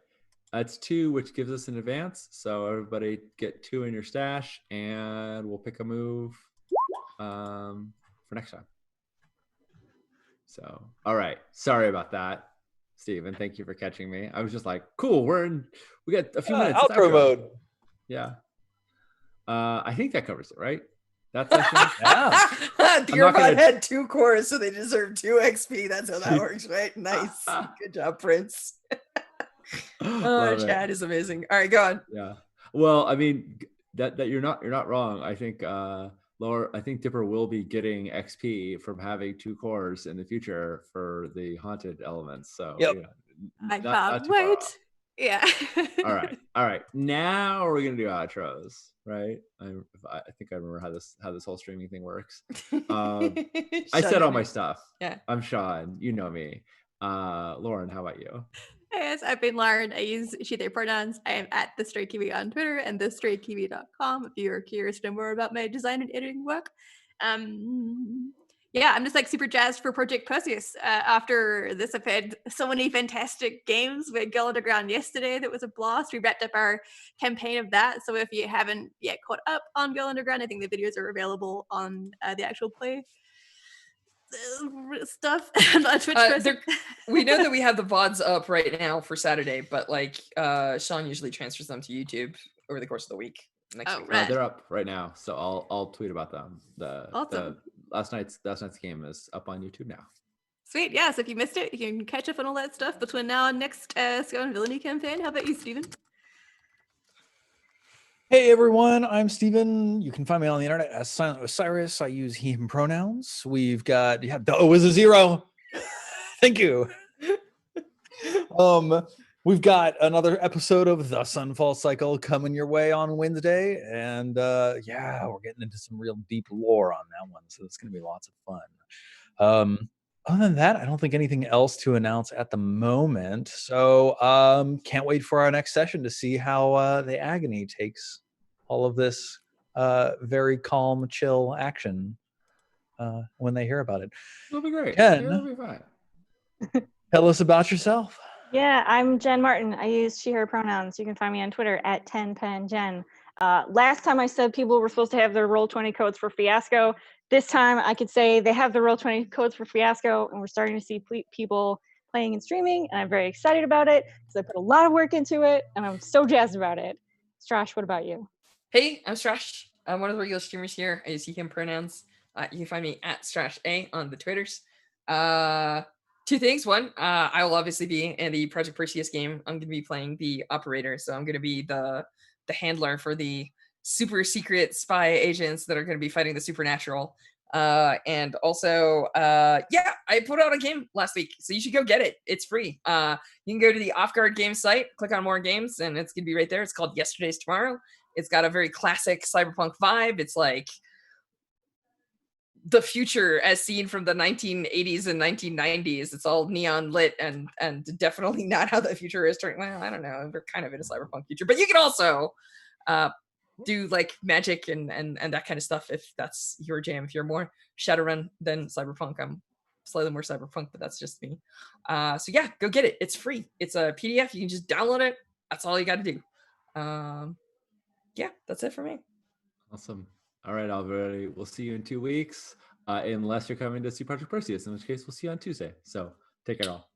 That's 2, which gives us an advance. So everybody get 2 in your stash, and we'll pick a move for next time. So, all right. Sorry about that, Steven. Thank you for catching me. I was just like, cool. We got a few minutes. It's Outro mode. Yeah. I think that covers it, right? That's session. Yeah. The I'm not Urbot gonna- had 2 cores, so they deserve 2 XP. That's how that works, right? Nice. Good job, Prince. Oh, Love it. Chad is amazing. All right, go on. Yeah. Well, I mean that you're not wrong. I think I think Dipper will be getting XP from having 2 cores in the future for the haunted elements. So Yep. I not can't too far wait. off. Yeah. All right. Now we're gonna do outros, right? I think I remember how this whole streaming thing works. I said all my stuff. Yeah. I'm Sean. You know me. Lauren, how about you? Yes, I've been Lauren. I use she, they pronouns. I am at the Stray Kiwi on Twitter and thestraykiwi.com if you are curious to know more about my design and editing work. Yeah, I'm just like super jazzed for Project Perseus. After this, I've had so many fantastic games. We had Girl Underground yesterday. That was a blast. We wrapped up our campaign of that. So if you haven't yet caught up on Girl Underground, I think the videos are available on the actual play stuff on Twitch. We know that we have the VODs up right now for Saturday, but like Sean usually transfers them to YouTube over the course of the week. Next week. right. They're up right now, so I'll tweet about them. Awesome. Last night's game is up on YouTube now. Sweet, yeah. So if you missed it, you can catch up on all that stuff between now and next Scum and Villainy campaign. How about you, Steven? Hey everyone, I'm Steven. You can find me on the internet as Silent Osiris. I use he, him pronouns. We've got the O is a 0. Thank you. We've got another episode of The Sunfall Cycle coming your way on Wednesday, and yeah, we're getting into some real deep lore on that one, so it's gonna be lots of fun. Other than that, I don't think anything else to announce at the moment. So can't wait for our next session to see how the Agony takes all of this very calm, chill action when they hear about it. It'll be great. Jen. It'll be fine. Tell us about yourself. Yeah, I'm Jen Martin. I use she, her pronouns. You can find me on Twitter at 10penjen. Last time I said people were supposed to have their Roll20 codes for Fiasco. This time I could say they have the Roll20 codes for Fiasco, and we're starting to see people playing and streaming, and I'm very excited about it because I put a lot of work into it, and I'm so jazzed about it. Strash, what about you? Hey, I'm Strash. I'm one of the regular streamers here. I use he, him pronouns. You can find me at StrashA on the Twitters. Two things. One, I will obviously be in the Project Perseus game. I'm going to be playing the operator, so I'm going to be the handler for the super secret spy agents that are going to be fighting the supernatural. And also, yeah, I put out a game last week, so you should go get it. It's free. You can go to the Off Guard Games site, click on more games, and it's going to be right there. It's called Yesterday's Tomorrow. It's got a very classic cyberpunk vibe. It's like the future as seen from the 1980s and 1990s. It's all neon lit and definitely not how the future is turning. Well, I don't know. We're kind of in a cyberpunk future, but you can also do like magic and that kind of stuff if that's your jam. If you're more Shadowrun than cyberpunk, I'm slightly more cyberpunk, but that's just me. So yeah, go get it. It's free. It's a PDF. You can just download it. That's all you got to do. Yeah, that's it for me. Awesome. All right, everybody. We'll see you in 2 weeks, unless you're coming to see Project Perseus, in which case we'll see you on Tuesday. So take care all.